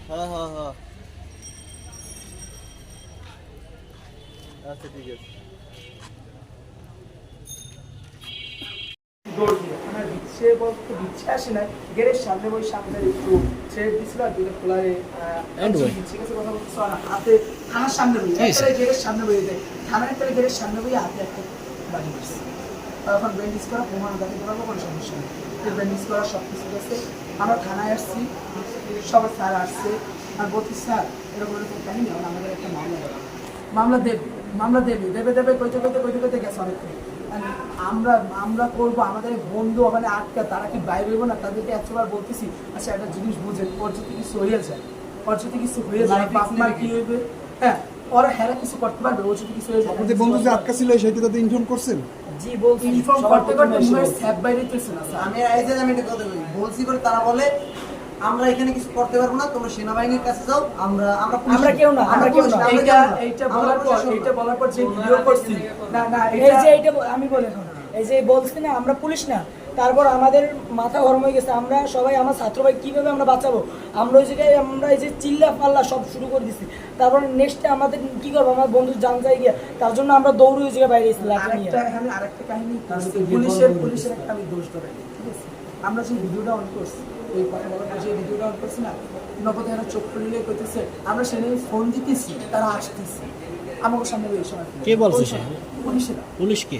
হ্যাঁ হ্যাঁ হ্যাঁ আচ্ছা ঠিক আছে। আমার বিচ্ছে বলতে বিচ্ছে আসে না, গেটের সামনে ওই সামনে একটু ছেড়ে দিছিল আর দুটো খোলারে বিচ্ছে কাছে কথা বলতেছো আর হাতে থানার সামনে বই একটা গেটের সামনে বই দেয়, থানার একটা গেটের সামনে বই হাতে একটা বাড়ি করছে। তখন ব্যান্ডেজ করা প্রমাণ দেখাতে পারবো, কোনো সমস্যা নেই। ব্যান্ডেজ করা সব কিছু আছে। আমরা থানায় আসছি, সবাই স্যার আসছে আর বলছি স্যার এরকম এরকম কাহিনী হবে, আমাদের একটা মামলা দেবে, মামলা দেবে দেবে দেবে কইতে গেছে অনেকক্ষণ। আমরা আমরা করবো, আমাদের বন্ধু ওখানে আটকা, তারা কি বাইরে হইব না? তাদেরকে একবার বলতেছি আচ্ছা একটা জিনিস বুঝেন, ওর যদি কিছু হয়ে যায়, ওর যদি কিছু হয়ে যায় বাপ মার কি হইবে? হ্যাঁ ওরা হেরা কিছু করতে পারবে, ওর যদি কিছু হয়ে যায়। আপনাদের বন্ধু যে আটকা ছিল সেটা তো ইনফর্ম করছেন? জি বলছি, ইনফর্ম করতে করতে স্যাপ বাইরে দিতেছে না স্যার। আমি এই যে আমি একটা কথা বলি, বলছি করে তারা বলে আমরা এখানে কিছু করতে পারবো না, তোমরা সেনাবাহিনীর কাছে যাও। আমরা কেউ না, আমরা কেউ না। এইটা বলার পর যে ভিডিও করছি না না এই যে এইটা আমি বলে এখন এই যে বলছি না আমরা পুলিশ না, তারপর আমাদের মাথা গরম হয়ে গেছে। আমরা সবাই আমার ছাত্র ভাই কীভাবে আমরা বাঁচাবো, আমরা ওই জায়গায় আমরা এই যে চিল্লা পাল্লা সব শুরু করে দিচ্ছি। তারপর নেক্সটে আমাদের কী করবো, আমার বন্ধু জান যায় গিয়া, তার জন্য আমরা দৌড়ে ওই জায়গায় বাইরে এসেছিলাম। আরেকটা কাহিনী পুলিশের একটা আমি দোষ ধরে, ঠিক আছে? আমরা যে ভিডিওটা অন করছি, এই কথা বলার পর যে ভিডিওটা অন করছি না, নগদে এরা চোখ খুলিলে করতেছে আমরা সেখানে ফোন দিতেছি, তারা আসতেছি আমাকে সামনে এই সময়। কে বলছে সে? পুলিশেরা। পুলিশ কে?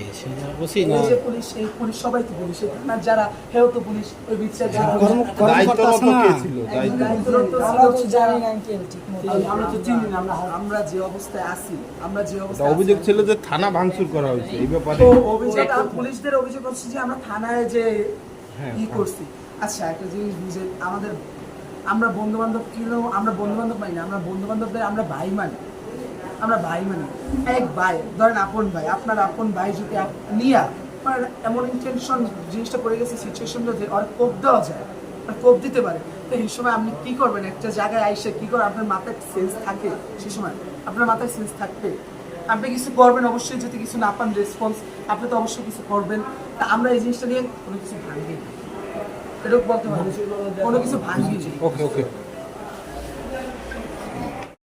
ওসি না? এই যে পুলিশ, এই পুলিশ সবাই তো পুলিশ, না যারা হেও তো পুলিশ, ওই বিচার যারা দায়িত্বরত কে ছিল? দায়িত্বরত আমরা তো জানি না আঙ্কেল ঠিক মতো, আমরা তো চিনি না। আমরা যে অবস্থায় আছি, আমরা যে অবস্থায় অভিযোগ ছিল যে থানা ভাঙচুর করা হয়েছে, এই ব্যাপারে তো অভিযোগ পুলিশদের অভিযোগ হচ্ছে যে আমরা থানায় যে ই করছি। আচ্ছা একটা জিনিস বুঝে, আমাদের আমরা বন্ধু বান্ধব কিনো, আমরা বন্ধু বান্ধব মানি না, আমরা বন্ধু বান্ধবদের আমরা ভাই মানি, আমরা ভাই মানি। এক ভাই ধরেন আপন ভাই, আপনার আপন ভাই যদি নিয়া আপনার এমন ইন্টেনশন জিনিসটা পড়ে গেছে সিচুয়েশন যে ওর কোপ দেওয়া যায়, আর কোপ দিতে পারে, তো এই সময় আপনি কি করবেন? একটা জায়গায় আইসে কি করে আপনার মাথায় সেন্স থাকে, সেই সময় আপনার মাথায় সেন্স থাকবে, আপনি কিছু করবেন অবশ্যই। যদি কিছু না পান রেসপন্স, আপনি তো অবশ্যই কিছু করবেন। তা আমরা এই জিনিসটা নিয়ে কোনো কিছু ভাঙি, এটা বলতে পারি কোনো কিছু ভাঙি। ওকে ওকে।